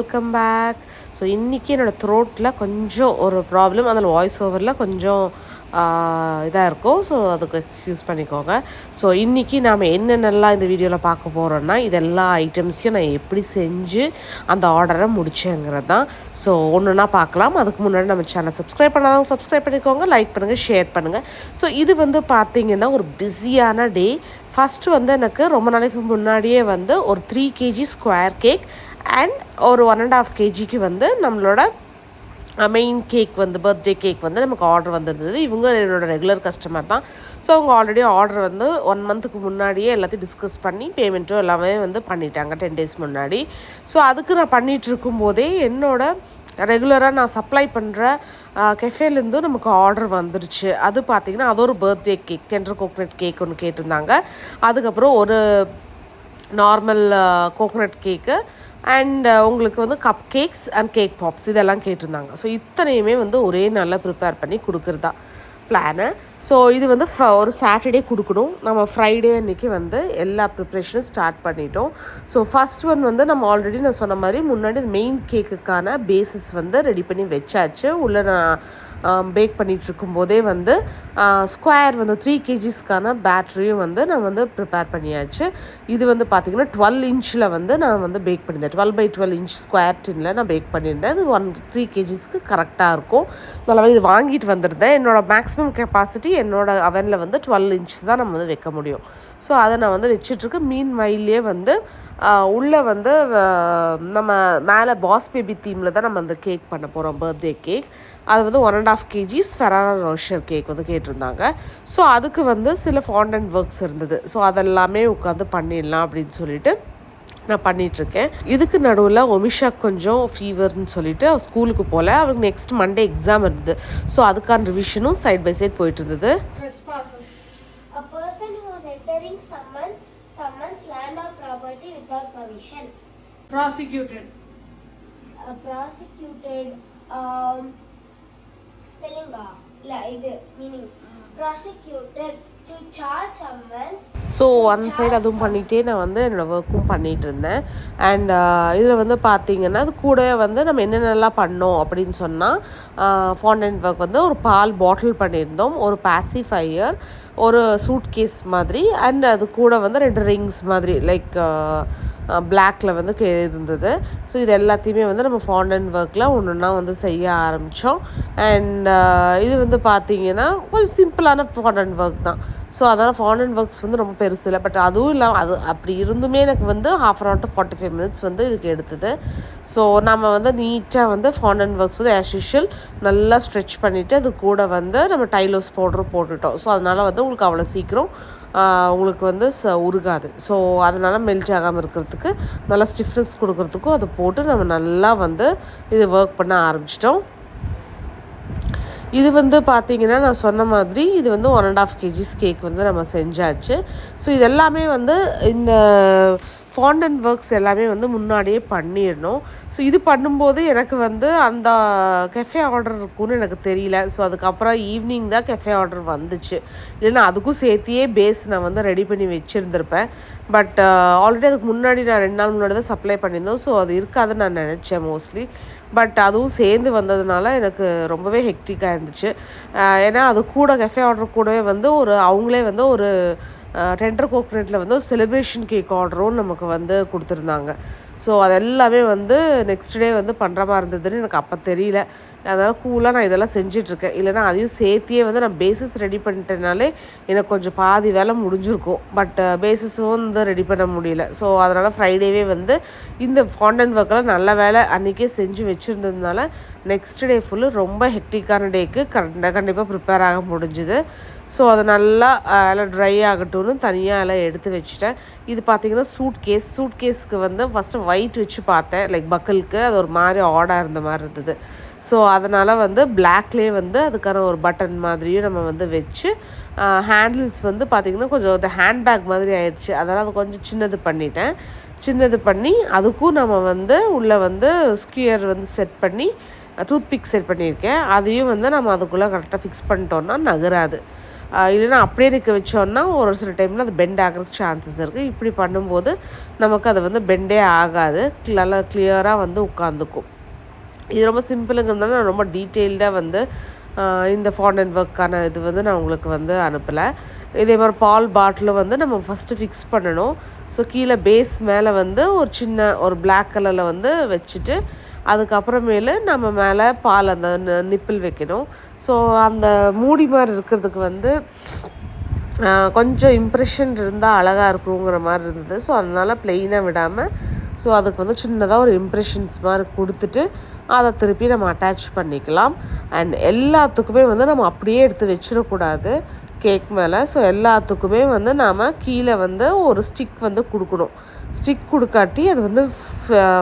Welcome back. So இன்றைக்கி என்னோடய த்ரோட்டில் கொஞ்சம் ஒரு ப்ராப்ளம், அதில் வாய்ஸ் ஓவரில் கொஞ்சம் இதாக இருக்கும். ஸோ அதுக்கு எக்ஸ்கியூஸ் பண்ணிக்கோங்க. ஸோ இன்றைக்கி நாம் என்னென்னலாம் இந்த வீடியோவில் பார்க்க போகிறோன்னா, இதெல்லா ஐட்டம்ஸையும் நான் எப்படி செஞ்சு அந்த ஆர்டரை முடிச்சேங்கிறது தான். ஸோ ஒன்றுனா பார்க்கலாம். அதுக்கு முன்னாடி நம்ம சேனல் சப்ஸ்கிரைப் பண்ணாதவங்க சப்ஸ்கிரைப் பண்ணிக்கோங்க, லைக் பண்ணுங்கள், ஷேர் பண்ணுங்கள். ஸோ இது வந்து பார்த்திங்கன்னா ஒரு பிஸியான டே. ஃபஸ்ட்டு வந்து எனக்கு ரொம்ப நாளைக்கு முன்னாடியே வந்து ஒரு 3 kg ஸ்கொயர் கேக் அண்ட் ஒரு 1.5 kgக்கு வந்து நம்மளோட மெயின் கேக் வந்து பர்த்டே கேக் வந்து நமக்கு ஆர்டர் வந்திருந்தது. இவங்க என்னோடய ரெகுலர் கஸ்டமர் தான். ஸோ அவங்க ஆல்ரெடி ஆர்டர் வந்து 1 மந்த்துக்கு முன்னாடியே எல்லாத்தையும் டிஸ்கஸ் பண்ணி பேமெண்ட்டும் எல்லாமே வந்து பண்ணிட்டாங்க 10 days முன்னாடி. ஸோ அதுக்கு நான் பண்ணிகிட்டு இருக்கும்போதே என்னோடய ரெகுலராக நான் சப்ளை பண்ணுற கெஃபேலேருந்து நமக்கு ஆர்டர் வந்துருச்சு. அது பார்த்திங்கன்னா அது ஒரு birthday cake, tender coconut cake ஒன்று கேட்டிருந்தாங்க. அதுக்கப்புறம் ஒரு நார்மல் கோகனட் கேக்கு அண்ட் உங்களுக்கு வந்து கப் கேக்ஸ் அண்ட் கேக் பாப்ஸ் இதெல்லாம் கேட்டிருந்தாங்க. ஸோ இத்தனையுமே வந்து ஒரே நாளில் ப்ரிப்பேர் பண்ணி கொடுக்குறதா பிளானு. ஸோ இது வந்து ஒரு சாட்டர்டே கொடுக்கணும். நம்ம ஃப்ரைடே அன்றைக்கி வந்து எல்லா ப்ரிப்ரேஷனும் ஸ்டார்ட் பண்ணிட்டோம். ஸோ ஃபஸ்ட் ஒன் வந்து நம்ம ஆல்ரெடி நான் சொன்ன மாதிரி முன்னாடி மெயின் கேக்குக்கான பேசிஸ் வந்து ரெடி பண்ணி வச்சாச்சு. உள்ளே நான் பேக் பண்ணிகிட்ருக்கும்போதே வந்து ஸ்கொயர் வந்து 3 kgஸ்க்கான பேட்டரியும் வந்து நான் வந்து ப்ரிப்பேர் பண்ணியாச்சு. இது வந்து பார்த்திங்கன்னா 12 inch வந்து நான் வந்து பேக் பண்ணியிருந்தேன். 12x12 inch ஸ்கொயர் டின்னில் நான் பேக் பண்ணியிருந்தேன். இது 3 kgஸ்க்கு கரெக்டாக இருக்கும். அதனால் இது வாங்கிட்டு வந்திருந்தேன். என்னோடய மேக்ஸிமம் கெப்பாசிட்டி என்னோடய அவனில் வந்து 12 inch தான் நம்ம வந்து வைக்க முடியும். ஸோ அதை நான் வந்து வச்சிட்ருக்கேன். மீன் வயல்லே வந்து உள்ளே வந்து நம்ம மேலே பாஸ் பேபி தீமில் தான் நம்ம அந்த கேக் பண்ண போகிறோம், பர்த்டே கேக். அது வந்து 1.5 kg ஃபெராரோ ரோஷர் கேக் வந்து கேட்டிருந்தாங்க. ஸோ அதுக்கு வந்து சில ஃபாண்டன்ட் ஒர்க்ஸ் இருந்தது. ஸோ அதெல்லாமே உட்காந்து பண்ணிடலாம் அப்படின்னு சொல்லிட்டு நான் பண்ணிகிட்ருக்கேன். இதுக்கு நடுவில் ஒமிஷா கொஞ்சம் ஃபீவர்னு சொல்லிட்டு ஸ்கூலுக்கு போகல. அவருக்கு நெக்ஸ்ட் மண்டே எக்ஸாம் இருந்தது. ஸோ அதுக்கான ரிவிஷனும் சைட் பை சைட் போயிட்டு இருந்தது. Someone's land or property without permission. Prosecuted. Prosecuted. Spelling meaning prosecuted to charge someone's. So one side அதுவும் பண்ணிகிட்டே நான் வந்து என்னோடய ஒர்க்கும் பண்ணிகிட்டு இருந்தேன். அண்ட் இதில் வந்து பார்த்திங்கன்னா அது கூட வந்து நம்ம என்னென்னலாம் பண்ணோம் அப்படின்னு சொன்னால், ஃபாண்டன்ட் ஒர்க் வந்து ஒரு பால் பாட்டில் பண்ணியிருந்தோம், ஒரு பாசிஃபையர், ஒரு சூட் கேஸ் மாதிரி, அண்ட் அது கூட வந்து 2 ரிங்ஸ் மாதிரி லைக் பிளாக்கில் வந்து இருந்தது. ஸோ இது எல்லாத்தையுமே வந்து நம்ம ஃபாண்டன்ட் ஒர்க்கில் ஒன்றுன்னா வந்து செய்ய ஆரம்பித்தோம். அண்ட் இது வந்து பார்த்திங்கன்னா கொஞ்சம் சிம்பிளான ஃபாண்டன்ட் ஒர்க் தான். ஸோ அதனால் ஃபாண்டன்ட் ஒர்க்ஸ் வந்து ரொம்ப பெருசு இல்லை. பட் அதுவும் இல்லாமல் அது அப்படி இருந்துமே எனக்கு வந்து 1/2 to 45 minutes வந்து இதுக்கு எடுத்தது. ஸோ நம்ம வந்து நீட்டாக வந்து ஃபாண்டன்ட் ஒர்க்ஸ் வந்து ஆஸ் யூஷுவல் நல்லா ஸ்ட்ரெச் பண்ணிவிட்டு அது கூட வந்து நம்ம டைலோஸ் பவுடரும் போட்டுட்டோம். ஸோ அதனால் வந்து உங்களுக்கு அவ்வளோ சீக்கிரம் உங்களுக்கு வந்து உருகாது. ஸோ அதனால் மெல்ட் ஆகாமல் இருக்கிறதுக்கு நல்லா ஸ்டிஃப்னஸ் கொடுக்கறதுக்கும் அதை போட்டு நம்ம நல்லா வந்து இது ஒர்க் பண்ண ஆரம்பிச்சிட்டோம். இது வந்து பார்த்திங்கன்னா நான் சொன்ன மாதிரி இது வந்து 1.5 kg கேக் வந்து நம்ம செஞ்சாச்சு. ஸோ இது எல்லாமே வந்து இந்த ஃபாண்டன்ட் ஒர்க்ஸ் எல்லாமே வந்து முன்னாடியே பண்ணிடணும். ஸோ இது பண்ணும்போது எனக்கு வந்து அந்த கெஃபே ஆர்டர் இருக்குன்னு எனக்கு தெரியல. ஸோ அதுக்கப்புறம் ஈவினிங் தான் கெஃபே ஆர்டர் வந்துச்சு. இல்லைன்னா அதுக்கும் சேர்த்தியே பேஸ் நான் வந்து ரெடி பண்ணி வச்சுருந்துருப்பேன். பட் ஆல்ரெடி அதுக்கு முன்னாடி நான் 2 நாள் முன்னாடி தான் சப்ளை பண்ணியிருந்தோம். ஸோ அது இருக்காதுன்னு நான் நினச்சேன் மோஸ்ட்லி. பட் அதுவும் சேர்ந்து வந்ததுனால எனக்கு ரொம்பவே ஹெக்டிக்காக இருந்துச்சு. ஏன்னா அது கூட கெஃபே ஆர்டர் கூடவே வந்து அவங்களே வந்து ஒரு டெண்டர் கோகனட்டில் வந்து ஒரு செலிப்ரேஷன் கேக் ஆர்டரும் நமக்கு வந்து கொடுத்துருந்தாங்க. ஸோ அது எல்லாமே வந்து நெக்ஸ்ட் டே வந்து பண்ணுற மாதிரி இருந்ததுன்னு எனக்கு அப்போ தெரியல. அதனால் கூலாக நான் இதெல்லாம் செஞ்சிட்ருக்கேன். இல்லைனா அதையும் சேர்த்தியே வந்து நான் பேசிஸ் ரெடி பண்ணிட்டேனாலே எனக்கு கொஞ்சம் பாதி வேலை முடிஞ்சிருக்கும். பட் பேசிஸும் வந்து ரெடி பண்ண முடியல. ஸோ அதனால் ஃப்ரைடேவே வந்து இந்த ஃபாண்டன்ட் ஒர்க்கெல்லாம் நல்ல வேலை அன்றைக்கே செஞ்சு வச்சுருந்ததுனால நெக்ஸ்ட் டே ஃபுல்லு ரொம்ப ஹெக்டிக்கான டேக்கு கண்டிப்பாக ப்ரிப்பேர் ஆக முடிஞ்சுது. ஸோ அதை நல்லா எல்லாம் ட்ரை ஆகட்டும்னு தனியாக எல்லாம் எடுத்து வச்சுட்டேன். இது பார்த்திங்கன்னா சூட் கேஸ்க்கு வந்து ஃபஸ்ட்டு ஒயிட் வச்சு பார்த்தேன், லைக் பக்கலுக்கு அது ஒரு மாதிரி ஆடாக இருந்த மாதிரி இருந்தது. ஸோ அதனால் வந்து பிளாக்லேயே வந்து அதுக்கான ஒரு பட்டன் மாதிரியும் நம்ம வந்து வச்சு ஹேண்டில்ஸ் வந்து பார்த்திங்கன்னா கொஞ்சம் ஒரு ஹேண்ட்பேக் மாதிரி ஆயிடுச்சு. அதனால் அதை கொஞ்சம் சின்னது பண்ணி அதுக்கும் நம்ம வந்து உள்ளே வந்து ஸ்கியர் வந்து செட் பண்ணி டூத் பிக் செட் பண்ணியிருக்கேன். அதையும் வந்து நம்ம அதுக்குள்ளே கரெக்டாக ஃபிக்ஸ் பண்ணிட்டோன்னா நகராது. இல்லைன்னா அப்படியே நிற்க வச்சோன்னா ஒரு சில டைமில் அது பெண்ட் ஆகிறதுக்கு சான்சஸ் இருக்குது. இப்படி பண்ணும்போது நமக்கு அது வந்து பெண்டே ஆகாது, நல்லா கிளியராக வந்து உட்காந்துக்கும். இது ரொம்ப சிம்பிளுங்கிறதுனால நான் ரொம்ப டீட்டெயில்டாக வந்து இந்த ஃபாண்டன்ட் ஒர்க்கான இது வந்து நான் உங்களுக்கு வந்து அனுப்பலை. இதே மாதிரி பால் பாட்டில் வந்து நம்ம ஃபஸ்ட்டு ஃபிக்ஸ் பண்ணணும். ஸோ கீழே பேஸ் மேலே வந்து ஒரு சின்ன ஒரு பிளாக் கலரில் வந்து வச்சுட்டு அதுக்கப்புறமேலு நம்ம மேலே பால் அந்த நிப்பிள் வைக்கணும். ஸோ அந்த மூடி மாதிரி இருக்கிறதுக்கு வந்து கொஞ்சம் இம்ப்ரெஷன் இருந்தால் அழகாக இருக்குங்கிற மாதிரி இருந்தது. ஸோ அதனால் ப்ளெயினாக விடாமல் ஸோ அதுக்கு வந்து சின்னதாக ஒரு இம்ப்ரெஷன்ஸ் மாதிரி கொடுத்துட்டு அதை திருப்பி நம்ம அட்டாச் பண்ணிக்கலாம். அண்ட் எல்லாத்துக்குமே வந்து நம்ம அப்படியே எடுத்து வச்சிடக்கூடாது கேக் மேலே. ஸோ எல்லாத்துக்குமே வந்து நாம் கீழே வந்து ஒரு ஸ்டிக் வந்து கொடுக்கணும். ஸ்டிக் கொடுக்காட்டி அது வந்து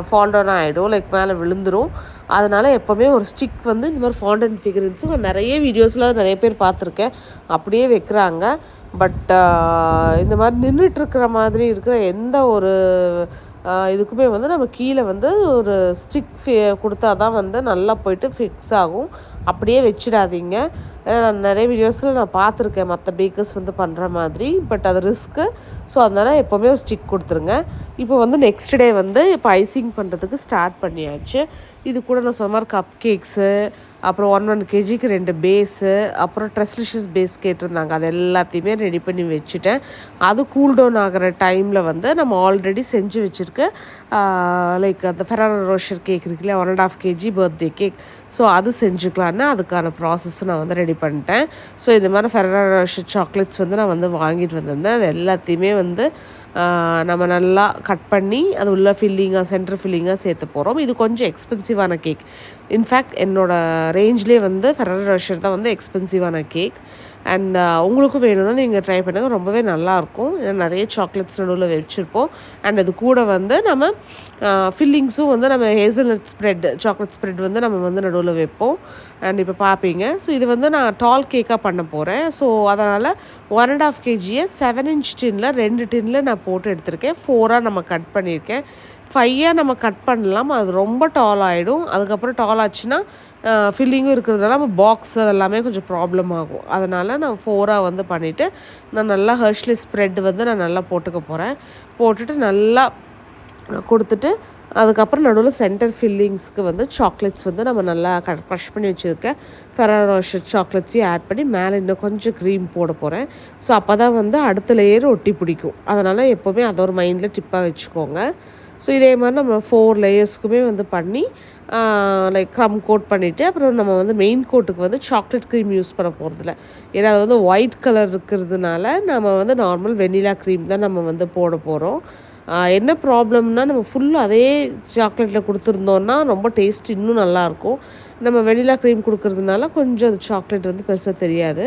ஃபால்டவுன் ஆகிடும், லைக் மேலே விழுந்துடும். அதனால் எப்போவுமே ஒரு ஸ்டிக் வந்து இந்த மாதிரி ஃபாண்டன்ட் ஃபிகரன்ஸு நிறைய வீடியோஸில் நிறைய பேர் பார்த்துருக்கேன் அப்படியே வைக்கிறாங்க. பட் இந்த மாதிரி நின்றுட்டுருக்கிற மாதிரி இருக்கிற எந்த ஒரு இதுக்குமே வந்து நம்ம கீழே வந்து ஒரு ஸ்டிக் கொடுத்தா தான் வந்து நல்லா போய்ட்டு ஃபிக்ஸ் ஆகும். அப்படியே வச்சிடாதீங்க. நான் நிறைய வீடியோஸில் நான் பார்த்துருக்கேன் மற்ற பேக்கர்ஸ் வந்து பண்ணுற மாதிரி. பட் அது ரிஸ்க்கு. ஸோ அதனால் எப்போவுமே ஒரு ஸ்டிக் கொடுத்துருங்க. இப்போ வந்து நெக்ஸ்ட் டே வந்து இப்போ ஐசிங் பண்ணுறதுக்கு ஸ்டார்ட் பண்ணியாச்சு. இது கூட நான் சொன்ன மாதிரி கப் கேக்ஸு, அப்புறம் 1 kgக்கு 2 பேஸு, அப்புறம் ட்ரெஸ்லிஷியஸ் பேஸ் கேட்டிருந்தாங்க. அது எல்லாத்தையுமே ரெடி பண்ணி வச்சுட்டேன். அது கூல்டவுன் ஆகிற டைமில் வந்து நம்ம ஆல்ரெடி செஞ்சு வச்சுருக்க லைக் அந்த ஃபெராரோ ரோஷர் கேக் இருக்குல்ல, 1.5 kg பர்த்டே கேக். ஸோ அது செஞ்சுக்கலான்னு அதுக்கான ப்ராசஸ் நான் வந்து ரெடி பண்ணிட்டேன். ஸோ இது மாதிரி ஃபெராரோ ரோஷர் சாக்லேட்ஸ் வந்து நான் வந்து வாங்கிட்டு வந்திருந்தேன். அது எல்லாத்தையுமே வந்து நம்ம நல்லா கட் பண்ணி அது உள்ள ஃபில்லிங்காக சென்டர் ஃபில்லிங்காக சேர்த்து போகிறோம். இது கொஞ்சம் எக்ஸ்பென்சிவான கேக். இன்ஃபேக்ட் என்னோடய ரேஞ்ச்லேயே வந்து ஃபெராரோ ரோஷர் தான் வந்து எக்ஸ்பென்சிவான கேக். அண்ட் உங்களுக்கும் வேணும்னா நீங்கள் ட்ரை பண்ணுங்கள், ரொம்பவே நல்லாயிருக்கும். ஏன்னா நிறைய சாக்லேட்ஸ் நடுவில் வச்சுருப்போம். அண்ட் அது கூட வந்து நம்ம ஃபில்லிங்ஸும் வந்து நம்ம ஹேசல்நட் ஸ்ப்ரெட், சாக்லேட் ஸ்ப்ரெட் வந்து நம்ம வந்து நடுவில் வைப்போம். அண்ட் இப்போ பார்ப்பீங்க. ஸோ இது வந்து நான் டால் கேக்காக பண்ண போகிறேன். ஸோ அதனால் 1.5 kg 7 inch டின்னில் 2 டின்னில் நான் போட்டு எடுத்திருக்கேன். 4ஆக நம்ம கட் பண்ணியிருக்கேன். 5ஆக நம்ம கட் பண்ணலாம், அது ரொம்ப டால் ஆகிடும். அதுக்கப்புறம் டால் ஆச்சுன்னா ஃபில்லிங்கும் இருக்கிறதுனால நம்ம பாக்ஸ் அதெல்லாமே கொஞ்சம் ப்ராப்ளம் ஆகும். அதனால் நான் 4ஆக வந்து பண்ணிவிட்டு நான் நல்லா ஹெர்ஷ்லி ஸ்ப்ரெட் வந்து நான் நல்லா போட்டுக்க போகிறேன். போட்டுட்டு நல்லா கொடுத்துட்டு அதுக்கப்புறம் நடுவில் சென்டர் ஃபில்லிங்ஸ்க்கு வந்து சாக்லேட்ஸ் வந்து நம்ம நல்லா க்ரஷ் பண்ணி வச்சுருக்க ஃபெராரோ ரோஷர் சாக்லேட்ஸையும் ஆட் பண்ணி மேலே இன்னும் கொஞ்சம் க்ரீம் போட போகிறேன். ஸோ அப்போ தான் வந்து அடுத்த லேயர் ஒட்டி பிடிக்கும். அதனால் எப்போவுமே அதை ஒரு மைண்டில் டிப்பாக வச்சுக்கோங்க. ஸோ இதே மாதிரி நம்ம 4 லேயர்ஸ்க்குமே வந்து பண்ணி லைக் க்ரம் கோட் பண்ணிவிட்டு அப்புறம் நம்ம வந்து மெயின் கோட்டுக்கு வந்து சாக்லேட் க்ரீம் யூஸ் பண்ண போகிறதில்ல. ஏன்னா அது வந்து ஒயிட் கலர் இருக்கிறதுனால நம்ம வந்து நார்மல் வெண்ணிலா க்ரீம் தான் நம்ம வந்து போட போகிறோம். என்ன ப்ராப்ளம்னா நம்ம ஃபுல்லாக அதே சாக்லேட்டில் கொடுத்துருந்தோன்னா ரொம்ப டேஸ்ட் இன்னும் நல்லாயிருக்கும். நம்ம வெண்ணிலா க்ரீம் கொடுக்கறதுனால கொஞ்சம் அது சாக்லேட் வந்து பெருசாக தெரியாது.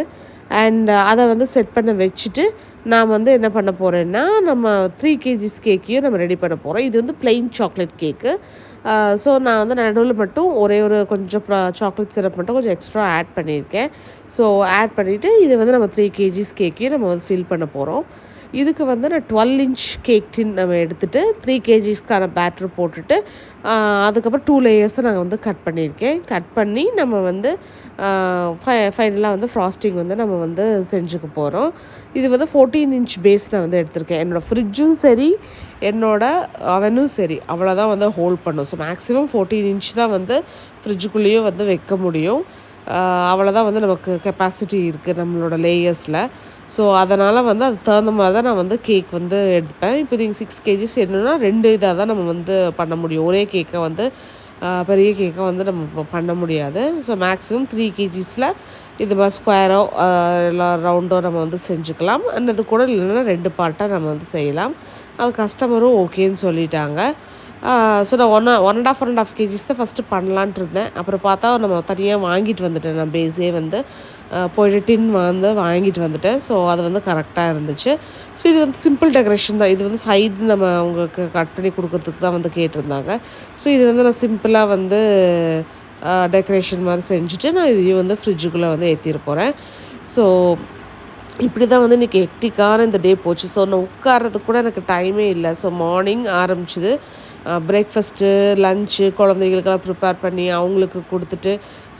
அண்ட் அதை வந்து செட் பண்ண வச்சுட்டு நான் வந்து என்ன பண்ண போகிறேன்னா நம்ம 3 kg கேக்கையும் நம்ம ரெடி பண்ண போகிறோம். இது வந்து ப்ளெயின் சாக்லேட் கேக்கு. ஸோ நான் வந்து நடுவில் மட்டும் ஒரே ஒரு கொஞ்சம் சாக்லேட் சிரப் மட்டும் கொஞ்சம் எக்ஸ்ட்ரா ஆட் பண்ணியிருக்கேன். ஸோ ஆட் பண்ணிவிட்டு இது வந்து நம்ம 3 kg கேக்கையும் நம்ம வந்து ஃபில் பண்ண போகிறோம். இதுக்கு வந்து நான் 12 inch கேக் டின் நம்ம எடுத்துகிட்டு 3 kgஸ்க்கான பேட்ரு போட்டுட்டு அதுக்கப்புறம் 2 லேயர்ஸை நாங்கள் வந்து கட் பண்ணியிருக்கேன். கட் பண்ணி நம்ம வந்து ஃபைனலாக வந்து ஃப்ராஸ்டிங் வந்து நம்ம வந்து செஞ்சுக்க போகிறோம். இது வந்து 14 inch பேஸ் நான் வந்து எடுத்திருக்கேன். என்னோடய ஃப்ரிட்ஜும் சரி என்னோடய அவனும் சரி அவ்வளோதான் வந்து ஹோல்ட் பண்ணும். ஸோ மேக்ஸிமம் 14 inch தான் வந்து ஃப்ரிட்ஜுக்குள்ளேயும் வந்து வைக்க முடியும். அவ்வளோதான் வந்து நமக்கு கெப்பாசிட்டி இருக்குது நம்மளோட லேயர்ஸில். ஸோ அதனால் வந்து அது தகுந்த மாதிரி தான் நான் வந்து கேக் வந்து எடுப்பேன். இப்போ நீங்கள் 6 kgs என்னன்னா 2 இதாக தான் நம்ம வந்து பண்ண முடியும். ஒரே கேக்கை வந்து பெரிய கேக்கை வந்து நம்ம பண்ண முடியாது. ஸோ மேக்ஸிமம் 3 kgsல இது மாதிரி ஸ்கொயரோ இல்லை ரவுண்டோ நம்ம வந்து செஞ்சுக்கலாம். அது கூட இல்லைன்னா 2 பார்ட்டாக நம்ம வந்து செய்யலாம். அது கஸ்டமரும் ஓகேன்னு சொல்லிட்டாங்க. ஸோ நான் 1.5 kgs தான் ஃபஸ்ட்டு பண்ணலான்ட்டு இருந்தேன். அப்புறம் பார்த்தா நம்ம தனியாக வாங்கிட்டு வந்துட்டேன். நான் பேஸே வந்து போய்ட்டு டின் வந்து வாங்கிட்டு வந்துட்டேன். ஸோ அது வந்து கரெக்டாக இருந்துச்சு. ஸோ இது வந்து சிம்பிள் டெக்கரேஷன் தான். இது வந்து சைடு நம்ம அவங்களுக்கு கட் பண்ணி கொடுக்கறதுக்கு தான் வந்து கேட்டிருந்தாங்க. ஸோ இது வந்து நான் சிம்பிளாக வந்து டெக்கரேஷன் மாதிரி செஞ்சுட்டு நான் இதையும் வந்து ஃப்ரிட்ஜுக்குள்ளே வந்து ஏற்றிட போகிறேன். ஸோ இப்படி தான் வந்து இன்றைக்கி ஹெக்டிக்கான இந்த டே போச்சு. ஸோ நான் உட்கார்றதுக்கு கூட எனக்கு டைமே இல்லை. ஸோ மார்னிங் ஆரம்பிச்சிது. பிரேக்ஃபாஸ்ட்டு லன்ச்சு குழந்தைகளுக்கெல்லாம் ப்ரிப்பேர் பண்ணி அவங்களுக்கு கொடுத்துட்டு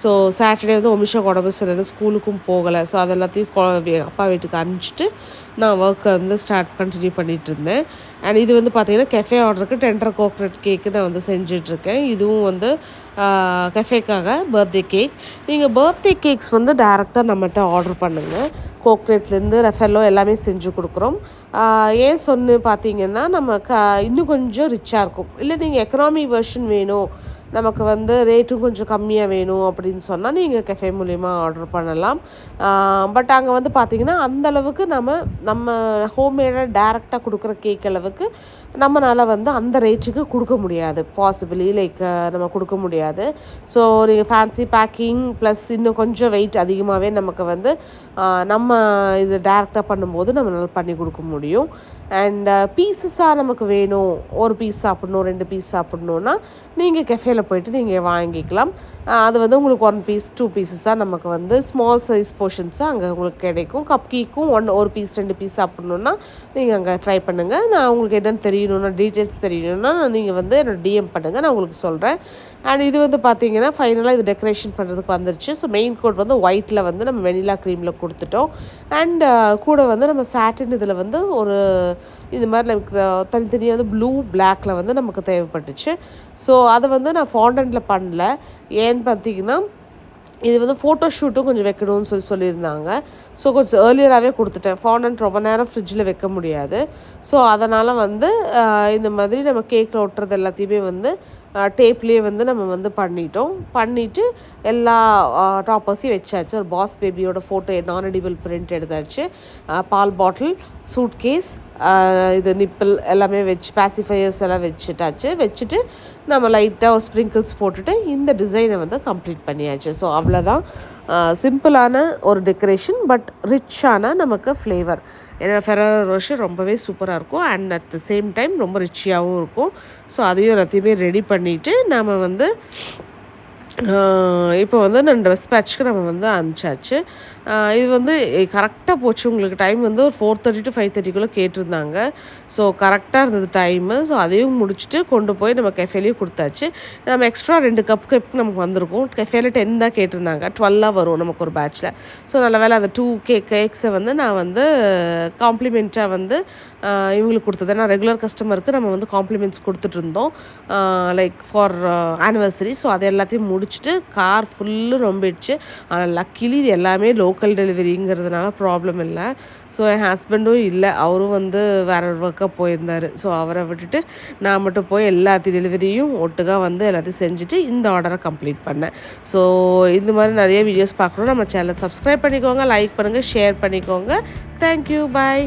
ஸோ சாட்டர்டே வந்து ஒமிஷாக்கு உடம்பு சரியில்லை ஸ்கூலுக்கும் போகலை ஸோ அது எல்லாத்தையும் அப்பா வீட்டுக்கு அனுப்பிச்சிட்டு நான் ஒர்க்கை வந்து கண்டினியூ பண்ணிகிட்டு இருந்தேன். அண்ட் இது வந்து பார்த்திங்கன்னா கெஃபே ஆர்டருக்கு டெண்டர் கோகனட் கேக்கு நான் வந்து செஞ்சிட்ருக்கேன். இதுவும் வந்து கெஃபேக்காக பர்த்டே கேக். நீங்கள் பர்த்டே கேக்ஸ் வந்து டேரெக்டாக நம்மகிட்ட ஆர்டர் பண்ணுங்கள். கோக்னட்லேருந்து ரெஃபெல்லோ எல்லாமே செஞ்சு கொடுக்குறோம். ஏன் சொன்னு பார்த்தீங்கன்னா நம்ம இன்னும் கொஞ்சம் ரிச்சாக இருக்கும். இல்லை நீங்கள் எக்கனாமி வெர்ஷன் வேணும், நமக்கு வந்து ரேட்டும் கொஞ்சம் கம்மியாக வேணும் அப்படின்னு சொன்னால் நீங்கள் கெஃபே மூலிமா ஆர்டர் பண்ணலாம். பட் அங்கே வந்து பார்த்திங்கன்னா அந்தளவுக்கு நம்ம ஹோம்மேடாக டேரெக்டாக கொடுக்குற கேக் அளவுக்கு நம்மளால் வந்து அந்த ரேட்டுக்கு கொடுக்க முடியாது. பாசிபிளி நம்ம கொடுக்க முடியாது. ஸோ நீங்கள் ஃபேன்சி பேக்கிங் ப்ளஸ் இன்னும் கொஞ்சம் வெயிட் அதிகமாகவே நமக்கு வந்து நம்ம இது டேரெக்டாக பண்ணும்போது நம்மளால் பண்ணி கொடுக்க முடியும். அண்ட் பீஸஸாக நமக்கு வேணும், ஒரு பீஸ் சாப்பிட்ணும் 2 பீஸ் சாப்பிட்ணுன்னா நீங்கள் கெஃபேல போய்ட்டு நீங்கள் வாங்கிக்கலாம். அது வந்து உங்களுக்கு 1 பீஸ் 2 பீஸஸாக நமக்கு வந்து ஸ்மால் சைஸ் போர்ஷன்ஸாக அங்கே உங்களுக்கு கிடைக்கும். கப் கேக்கும் 1 பீஸ் 2 பீஸ் சாப்பிட்ணுன்னா நீங்கள் அங்கே ட்ரை பண்ணுங்கள். நான் உங்களுக்கு என்னென்னு தெரியணுன்னா டீட்டெயில்ஸ் தெரியணுன்னா நீங்கள் வந்து என்னோட டிஎம் பண்ணுங்கள், நான் உங்களுக்கு சொல்கிறேன். அண்ட் இது வந்து பார்த்தீங்கன்னா ஃபைனலாக இது டெக்கரேஷன் பண்ணுறதுக்கு வந்துருச்சு. ஸோ மெயின் கோட் வந்து ஒயிட்டில் வந்து நம்ம வெனிலா க்ரீமில் கொடுத்துட்டோம். அண்ட் கூட வந்து நம்ம சாட்டின் இதில் வந்து ஒரு இது மாதிரி நமக்கு தனித்தனியாக வந்து ப்ளூ பிளாக்கில் வந்து நமக்கு தேவைப்பட்டுச்சு. ஸோ அதை வந்து நான் ஃபாண்டன்ட்டில் பண்ணல. ஏன்னு பார்த்தீங்கன்னா இது வந்து ஃபோட்டோ ஷூட்டும் கொஞ்சம் வைக்கணும்னு சொல்லியிருந்தாங்க. ஸோ கொஞ்சம் ஏர்லியராகவே கொடுத்துட்டேன். ஃபாண்டன்ட் ரொம்ப நேரம் ஃப்ரிட்ஜில் வைக்க முடியாது. ஸோ அதனால் வந்து இந்த மாதிரி நம்ம கேக்கில் ஒட்டுறது எல்லாத்தையுமே வந்து டேப்லேயே வந்து நம்ம வந்து பண்ணிவிட்டு எல்லா டாப்பர்ஸையும் வச்சாச்சு. ஒரு பாஸ் பேபியோட ஃபோட்டோ நான் எடிபிள் பிரிண்ட் எடுத்தாச்சு. பால் பாட்டில், சூட் கேஸ், இது நிப்பிள் எல்லாமே வச்சு பேசிஃபையர்ஸ் எல்லாம் வச்சுட்டு நம்ம லைட்டாக ஒரு ஸ்ப்ரிங்கிள்ஸ் போட்டுட்டு இந்த டிசைனை வந்து கம்ப்ளீட் பண்ணியாச்சு. ஸோ அவ்வளோதான். சிம்பிளான ஒரு டெக்கரேஷன் பட் ரிச்சான நமக்கு ஃப்ளேவர். ஏன்னா ஃபெரரோ ரோஷர் ரொம்பவே சூப்பராக இருக்கும் and at the same time ரொம்ப ரிச்சியாகவும் இருக்கும். ஸோ அதையும் எல்லாத்தையுமே ரெடி பண்ணிவிட்டு நம்ம வந்து இப்போ வந்து நான் ட்ரெஸ் பேட்ச்க்கு நம்ம வந்து அனுப்பிச்சாச்சு. இது வந்து கரெக்டாக போச்சு. உங்களுக்கு டைம் வந்து ஒரு 4:30 to 5:30 கேட்டிருந்தாங்க. ஸோ கரெக்டாக இருந்தது டைமு. ஸோ அதையும் முடிச்சுட்டு கொண்டு போய் நம்ம கெஃபேலேயும் கொடுத்தாச்சு. நம்ம எக்ஸ்ட்ரா 2 கப் நமக்கு வந்திருக்கும். கெஃபேல 10 தான் கேட்டிருந்தாங்க, 12 வரும் நமக்கு ஒரு பேட்ச்சில். ஸோ நல்ல வேலை அந்த 2 கேக்ஸை வந்து நான் வந்து காம்ப்ளிமெண்ட்டாக வந்து இவங்களுக்கு கொடுத்தது. ஏன்னா ரெகுலர் கஸ்டமருக்கு நம்ம வந்து காம்ப்ளிமெண்ட்ஸ் கொடுத்துட்ருந்தோம் லைக் ஃபார் ஆனிவர்சரி. ஸோ அது எல்லாத்தையும் முடிச்சுட்டு கார் ஃபுல்லு ரொம்பிடுச்சு. ஆனால் லக்கிலி இது எல்லாமே லோக்கல் டெலிவரிங்கிறதுனால ப்ராப்ளம் இல்லை. ஸோ என் ஹஸ்பண்டும் இல்லை, அவரும் வந்து வேற ஒரு ஒர்க்காக போயிருந்தார். ஸோ அவரை விட்டுட்டு நான் மட்டும் போய் எல்லாத்தையும் டெலிவரியும் ஒட்டுக்காக வந்து எல்லாத்தையும் செஞ்சுட்டு இந்த ஆர்டரை கம்ப்ளீட் பண்ணேன். ஸோ இந்த மாதிரி நிறைய வீடியோஸ் பார்க்கணும். நம்ம சேனலை சப்ஸ்கிரைப் பண்ணிக்கோங்க, லைக் பண்ணுங்கள், ஷேர் பண்ணிக்கோங்க. தேங்க்யூ, பாய்.